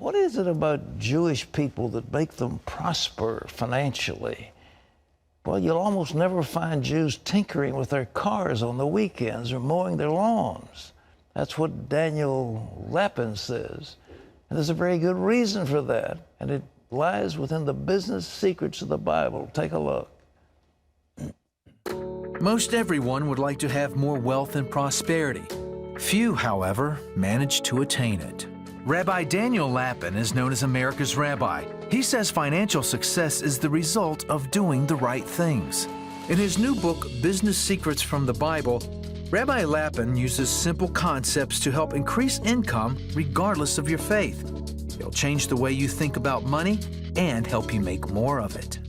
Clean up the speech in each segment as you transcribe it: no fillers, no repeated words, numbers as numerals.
What is it about Jewish people that make them prosper financially? Well, you'll almost never find Jews tinkering with their cars on the weekends or mowing their lawns. That's what Daniel Lapin says. And there's a very good reason for that. And it lies within the business secrets of the Bible. Take a look. Most everyone would like to have more wealth and prosperity. Few, however, manage to attain it. Rabbi Daniel Lapin is known as America's rabbi. He says financial success is the result of doing the right things. In his new book, Business Secrets from the Bible, Rabbi Lapin uses simple concepts to help increase income regardless of your faith. He'll change the way you think about money and help you make more of it.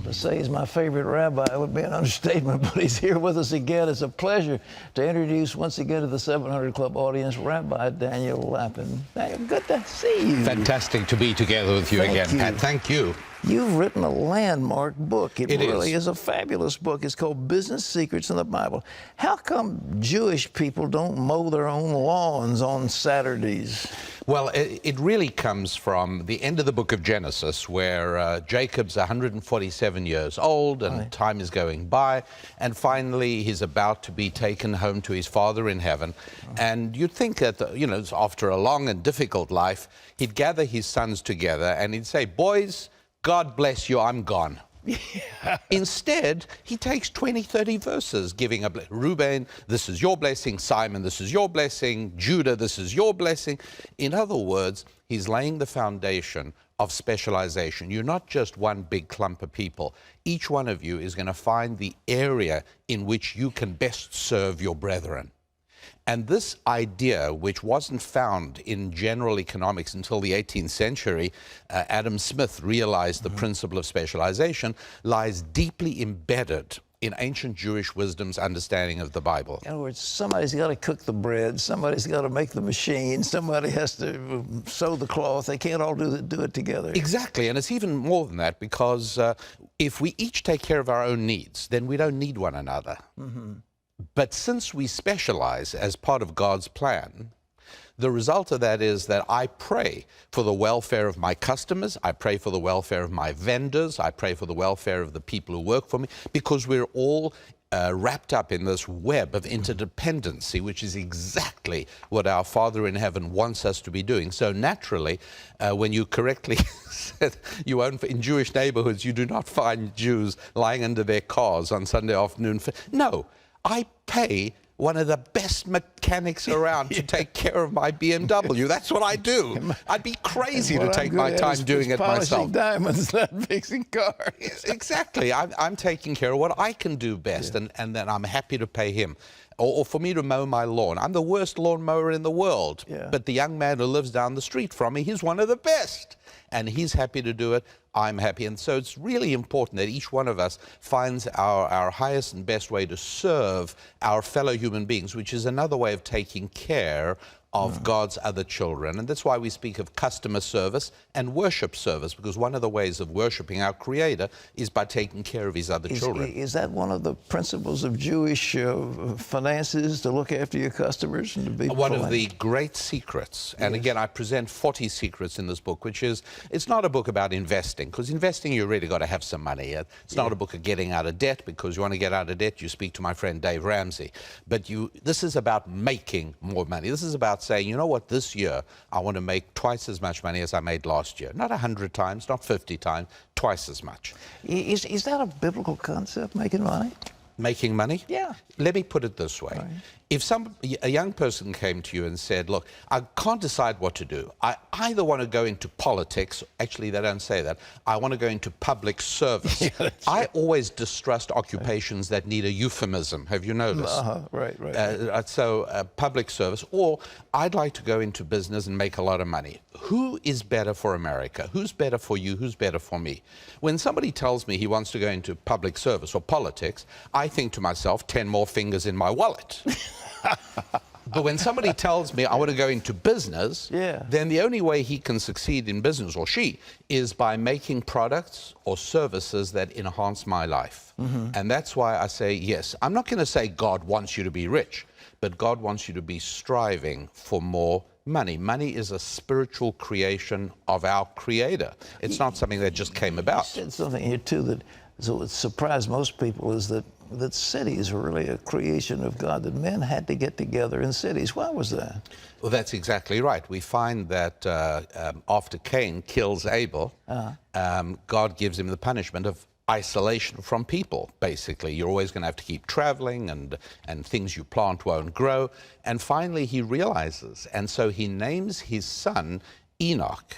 To say he's my favorite rabbi would be an understatement, but he's here with us again. It's a pleasure to introduce once again to the 700 Club audience, Rabbi Daniel Lapin. Daniel, good to see you. Fantastic to be together with you again, Pat. Thank you. You've written a landmark book. It really is a fabulous book. It's called Business Secrets in the Bible. How come Jewish people don't mow their own lawns on Saturdays? Well, it really comes from the end of the book of Genesis, where Jacob's 147 years old and time is going by, and finally he's about to be taken home to his Father in heaven. And you'd think that, after a long and difficult life, he'd gather his sons together and he'd say, "Boys, God bless you, I'm gone." Yeah. Instead, he takes 20, 30 verses giving a Reuben, this is your blessing. Simon, this is your blessing. Judah, this is your blessing. In other words, he's laying the foundation of specialization. You're not just one big clump of people. Each one of you is going to find the area in which you can best serve your brethren. And this idea, which wasn't found in general economics until the 18th century, Adam Smith realized the principle of specialization, lies deeply embedded in ancient Jewish wisdom's understanding of the Bible. In other words, somebody's got to cook the bread, somebody's got to make the machine, somebody has to sew the cloth. They can't all do it together. Exactly, and it's even more than that, because if we each take care of our own needs, then we don't need one another. But since we specialize as part of God's plan, the result of that is that I pray for the welfare of my customers, I pray for the welfare of my vendors, I pray for the welfare of the people who work for me, because we're all wrapped up in this web of interdependency, which is exactly what our Father in heaven wants us to be doing. So naturally, when you correctly said in Jewish neighborhoods, you do not find Jews lying under their cars on Sunday afternoon. No. I pay one of the best mechanics around to take care of my BMW. That's what I do. I'd be crazy to take my time doing it myself. Polishing diamonds, not fixing cars. Exactly. I'm taking care of what I can do best, and then I'm happy to pay him. Or for me to mow my lawn. I'm the worst lawn mower in the world, but the young man who lives down the street from me, he's one of the best. And he's happy to do it, I'm happy. And so it's really important that each one of us finds our highest and best way to serve our fellow human beings, which is another way of taking care of God's other children. And that's why we speak of customer service and worship service, because one of the ways of worshiping our Creator is by taking care of his other children. Is that one of the principles of Jewish finances, to look after your customers and to be one of the great secrets? And again, I present 40 secrets in this book, which is, it's not a book about investing, because investing, you really got to have some money. It's not a book of getting out of debt, because you want to get out of debt, you speak to my friend Dave Ramsey. But this is about making more money. This is about saying, you know what, this year I want to make twice as much money as I made last year. Not 100 times, not 50 times, twice as much. Is that a biblical concept, making money? Making money? Yeah. Let me put it this way. If a young person came to you and said, look, I can't decide what to do. I either want to go into politics, actually they don't say that, I want to go into public service. I always distrust occupations that need a euphemism. Have you noticed? Right. Public service, or I'd like to go into business and make a lot of money. Who is better for America? Who's better for you? Who's better for me? When somebody tells me he wants to go into public service or politics, I think to myself, 10 more fingers in my wallet. But when somebody tells me I want to go into business, then the only way he can succeed in business, or she, is by making products or services that enhance my life. And that's why I say, yes, I'm not going to say God wants you to be rich, but God wants you to be striving for more money. Money is a spiritual creation of our Creator. It's not something that just came You about. said something here too that so it surprised most people is that cities are really a creation of God, that men had to get together in cities. Why was that? Well, that's exactly right. We find that after Cain kills Abel, God gives him the punishment of isolation from people, basically. You're always going to have to keep traveling, and things you plant won't grow. And finally he realizes, and so he names his son Enoch.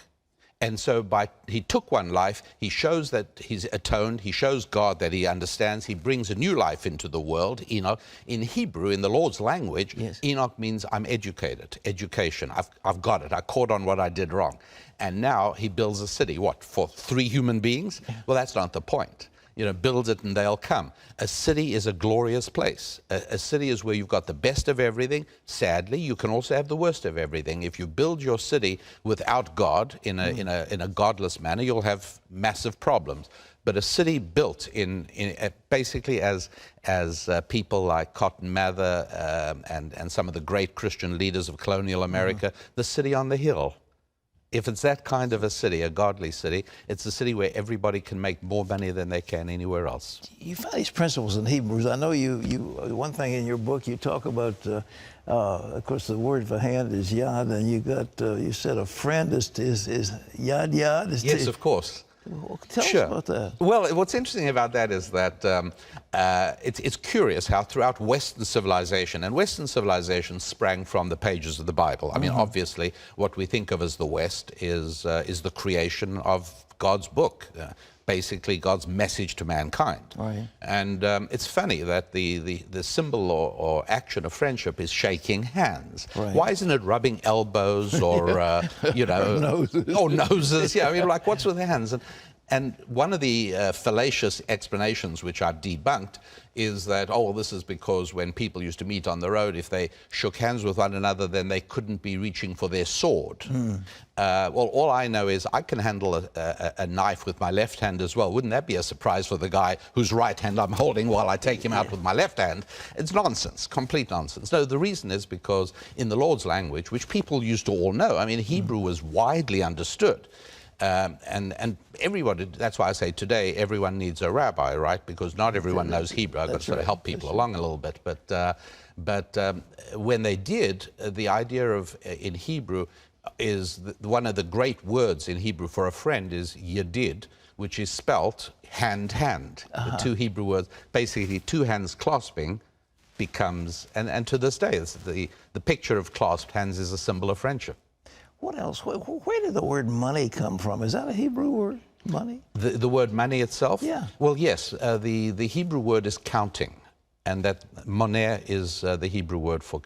And so he took one life, he shows that he's atoned, he shows God that he understands, he brings a new life into the world, Enoch. In Hebrew, in the Lord's language, yes, Enoch means I'm educated, education. I've got it, I caught on what I did wrong. And now he builds a city, what, for 3 human beings? Well, that's not the point. You know, build it and they'll come. A city is a glorious place. A city is where you've got the best of everything. Sadly, you can also have the worst of everything. If you build your city without God in a godless manner, you'll have massive problems. But a city built basically as people like Cotton Mather and some of the great Christian leaders of colonial America, the city on the hill. If it's that kind of a city, a godly city, it's a city where everybody can make more money than they can anywhere else. You find these principles in Hebrews. I know you one thing in your book you talk about, of course, the word for hand is yad, and you said a friend is yad yad. Yes, of course. Well, tell us about that. Well, what's interesting about that is that it's curious how throughout Western civilization, and Western civilization sprang from the pages of the Bible. I mean, obviously, what we think of as the West is the creation of God's book, basically God's message to mankind. Right. And it's funny that the symbol or action of friendship is shaking hands. Right. Why isn't it rubbing elbows or, you know, noses. or noses? Yeah, I mean, like, what's with hands? And one of the fallacious explanations which I've debunked is that, oh, well, this is because when people used to meet on the road, if they shook hands with one another, then they couldn't be reaching for their sword. Well, all I know is I can handle a knife with my left hand as well. Wouldn't that be a surprise for the guy whose right hand I'm holding while I take him out with my left hand? It's nonsense, complete nonsense. No, the reason is because in the Lord's language, which people used to all know, I mean, Hebrew was widely understood. And everybody, that's why I say today everyone needs a rabbi, right? Because not everyone knows Hebrew. I've got to sort of help people along a little bit. But when they did, the idea of in Hebrew is one of the great words in Hebrew for a friend is yedid, which is spelt hand. The 2 Hebrew words, basically 2 hands clasping becomes, and to this day, it's the picture of clasped hands is a symbol of friendship. What else? Where did the word money come from? Is that a Hebrew word, money? The word money itself? Yeah. Well, yes. The Hebrew word is counting, and that money is the Hebrew word for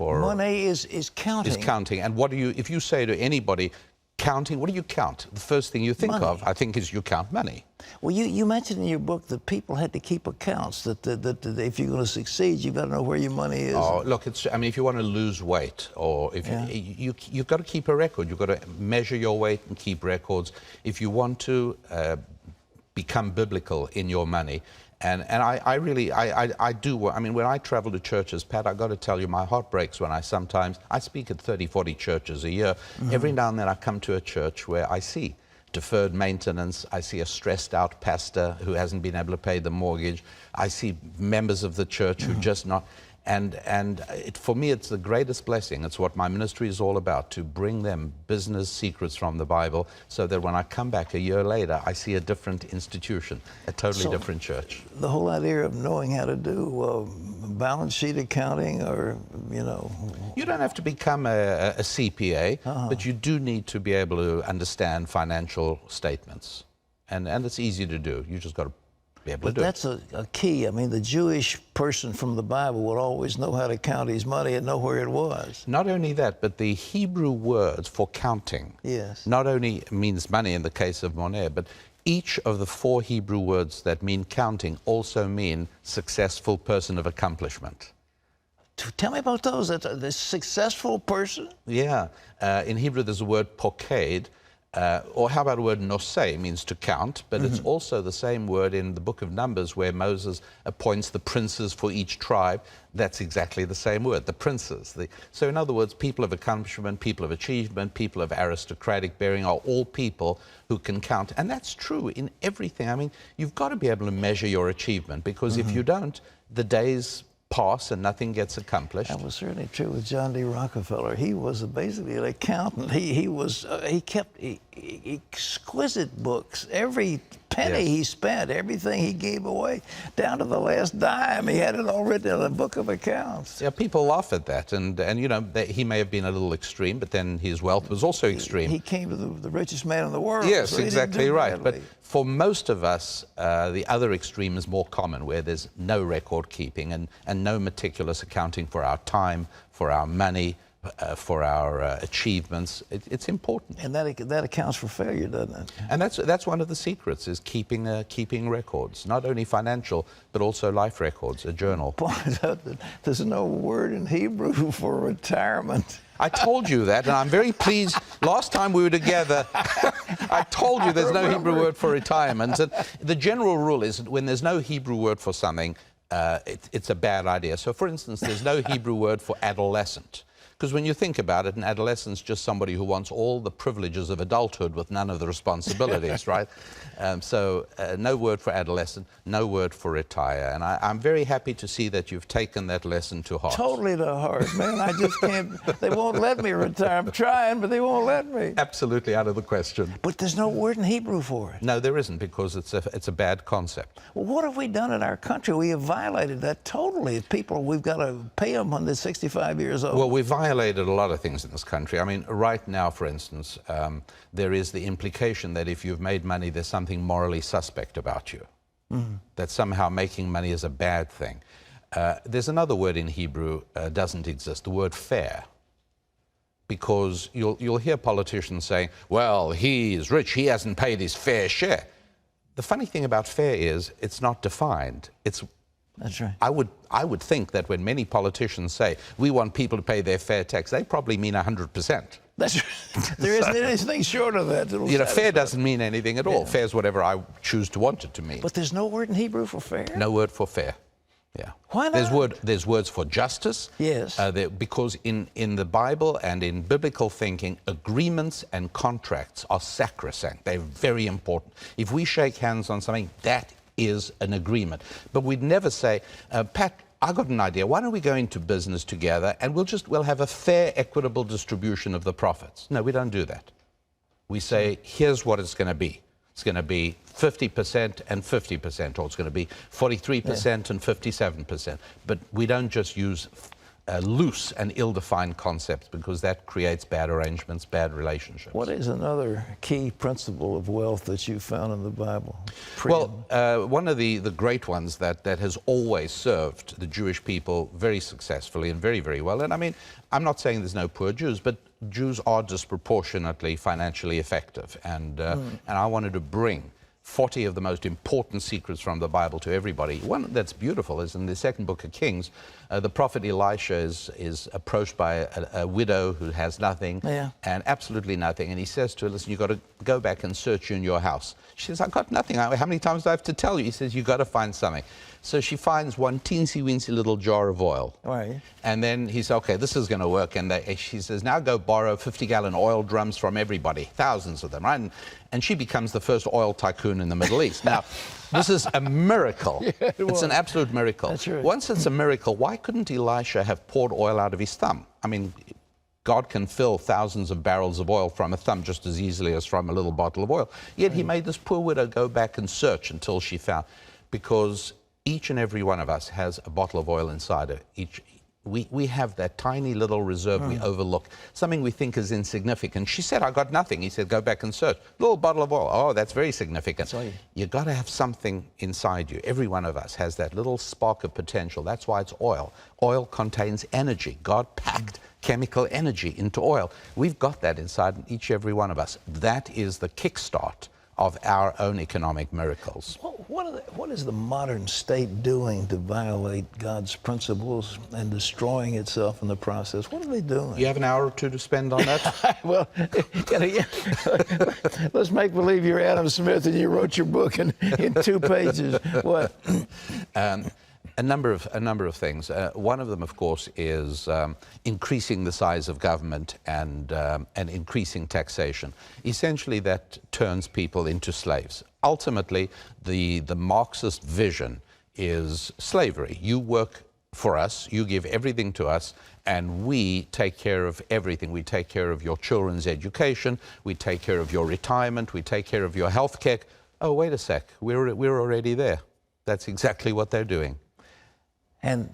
money is counting. Is counting. And what do you? If you say to anybody, counting, what do you count? The first thing you think Money. of, I think, is you count money. Well, you mentioned in your book that people had to keep accounts, that if you're going to succeed, you've got to know where your money is. Oh, look, I mean, if you want to lose weight, or if you've got to keep a record. You've got to measure your weight and keep records. If you want to become biblical in your money, and I do. I mean, when I travel to churches, Pat, I've got to tell you, my heart breaks when I speak at 30, 40 churches a year. Every now and then I come to a church where I see deferred maintenance. I see a stressed out pastor who hasn't been able to pay the mortgage. I see members of the church who just not, for me, it's the greatest blessing. It's what my ministry is all about, to bring them business secrets from the Bible so that when I come back a year later, I see a different institution, a totally different church. The whole idea of knowing how to do balance sheet accounting, or, you know. You don't have to become a CPA, but you do need to be able to understand financial statements. And it's easy to do. You just got to be able to do it. That's a key. I mean, the Jewish person from the Bible would always know how to count his money and know where it was. Not only that, but the Hebrew words for counting not only means money in the case of money, but each of the 4 Hebrew words that mean counting also mean successful person of accomplishment. Tell me about those. The successful person? Yeah. In Hebrew, there's a word poked, Or how about the word nosei, means to count, but it's also the same word in the book of Numbers where Moses appoints the princes for each tribe. That's exactly the same word, the princes. So in other words, people of accomplishment, people of achievement, people of aristocratic bearing are all people who can count. And that's true in everything. I mean, you've got to be able to measure your achievement, because if you don't, the days pass and nothing gets accomplished. That was certainly true with John D. Rockefeller. He was basically an accountant. He kept exquisite books. Every penny he spent, everything he gave away, down to the last dime, he had it all written in a book of accounts. Yeah, people laugh at that, and you know, he may have been a little extreme, but then his wealth was also extreme. He came to the richest man in the world. Yes, so exactly right. But badly. for most of us, the other extreme is more common, where there's no record keeping and no meticulous accounting for our time, for our money, for our achievements. It's important. And that accounts for failure, doesn't it? And that's one of the secrets, is keeping records, not only financial, but also life records, a journal. Point out that there's no word in Hebrew for retirement. I told you that, and I'm very pleased. Last time we were together, I told you there's no Hebrew word for retirement. And the general rule is that when there's no Hebrew word for something, it's a bad idea. So, for instance, there's no Hebrew word for adolescent. Because when you think about it, an adolescent's just somebody who wants all the privileges of adulthood with none of the responsibilities, right? So no word for adolescent, no word for retire. And I'm very happy to see that you've taken that lesson to heart. Totally to heart, man. I just can't. They won't let me retire. I'm trying, but they won't let me. Absolutely out of the question. But there's no word in Hebrew for it. No, there isn't, because it's a bad concept. Well, what have we done in our country? We have violated that totally. People, we've got to pay them when they're 65 years old. Well, we violated a lot of things in this country. I mean, right now, for instance, there is the implication that if you've made money, there's something morally suspect about you. That somehow making money is a bad thing. There's another word in Hebrew doesn't exist, the word fair. Because you'll hear politicians saying, well, he is rich, he hasn't paid his fair share. The funny thing about fair is it's not defined. That's right. I would think that when many politicians say, we want people to pay their fair tax, they probably mean 100%. That's right. There isn't anything short of that. You know, fair doesn't mean anything at all. Fair is whatever I choose to want it to mean. But there's no word in Hebrew for fair? No word for fair. Yeah. Why not? There's words for justice. Yes. Because in the Bible and in biblical thinking, agreements and contracts are sacrosanct. They're very important. If we shake hands on something, that is an agreement. But we'd never say, Pat, I got an idea. Why don't we go into business together and we'll have a fair, equitable distribution of the profits? No, we don't do that. We say, here's what it's going to be. It's going to be 50% and 50%, or it's going to be 43% and 57%. But we don't just use loose and ill-defined concepts, because that creates bad arrangements, bad relationships. What is another key principle of wealth that you found in the Bible? Well, one of the great ones that has always served the Jewish people very successfully and very, very well, and I mean, I'm not saying there's no poor Jews, but Jews are disproportionately financially effective, and I wanted to bring 40 of the most important secrets from the Bible to everybody. One that's beautiful is in the second book of Kings. The prophet Elisha is approached by a widow who has nothing, and absolutely nothing. And he says to her, listen, you've got to go back and search in your house. She says, I've got nothing. How many times do I have to tell you? He says, you've got to find something. So she finds one teensy-weensy little jar of oil. Right. And then he says, okay, this is going to work. And she says, now go borrow 50-gallon oil drums from everybody, thousands of them, right? And she becomes the first oil tycoon in the Middle East. Now, this is a miracle. Yeah, it's an absolute miracle. That's right. Once it's a miracle, why couldn't Elisha have poured oil out of his thumb? I mean, God can fill thousands of barrels of oil from a thumb just as easily as from a little bottle of oil. Yet he made this poor widow go back and search until she found, because each and every one of us has a bottle of oil inside her. We have that tiny little reserve we overlook, something we think is insignificant. She said, I got nothing. He said, go back and search. Little bottle of oil. Oh, that's very significant. You've got to have something inside you. Every one of us has that little spark of potential. That's why it's oil. Oil contains energy. God packed chemical energy into oil. We've got that inside each and every one of us. That is the kickstart of our own economic miracles. What is the modern state doing to violate God's principles and destroying itself in the process? What are they doing? You have an hour or two to spend on that? Well, let's make believe you're Adam Smith and you wrote your book in 2 pages. What? A number of things. One of them, of course, is increasing the size of government and increasing taxation. Essentially, that turns people into slaves. Ultimately, the Marxist vision is slavery. You work for us, you give everything to us, and we take care of everything. We take care of your children's education, we take care of your retirement, we take care of your health care. Oh, wait a sec, we're already there. That's exactly what they're doing. And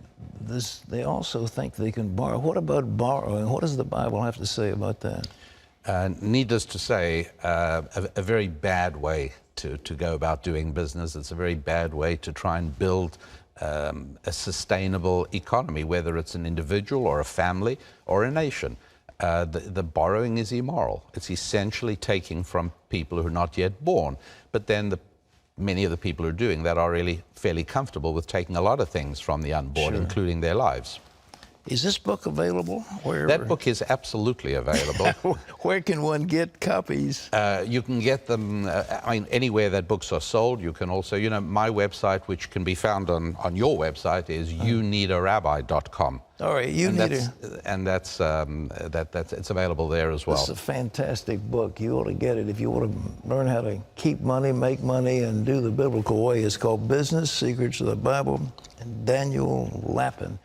they also think they can borrow. What about borrowing? What does the Bible have to say about that? Needless to say, a very bad way to go about doing business. It's a very bad way to try and build a sustainable economy, whether it's an individual or a family or a nation. The borrowing is immoral. It's essentially taking from people who are not yet born. But then many of the people who are doing that are really fairly comfortable with taking a lot of things from the unborn, Sure. including their lives. Is this book available? Where? That book is absolutely available. Where can one get copies? You can get them anywhere that books are sold. You can also, my website, which can be found on your website, is youneedarabbi.com. All right, it's available there as well. It's a fantastic book. You ought to get it if you want to learn how to keep money, make money, and do the biblical way. It's called Business Secrets of the Bible, and Daniel Lapin.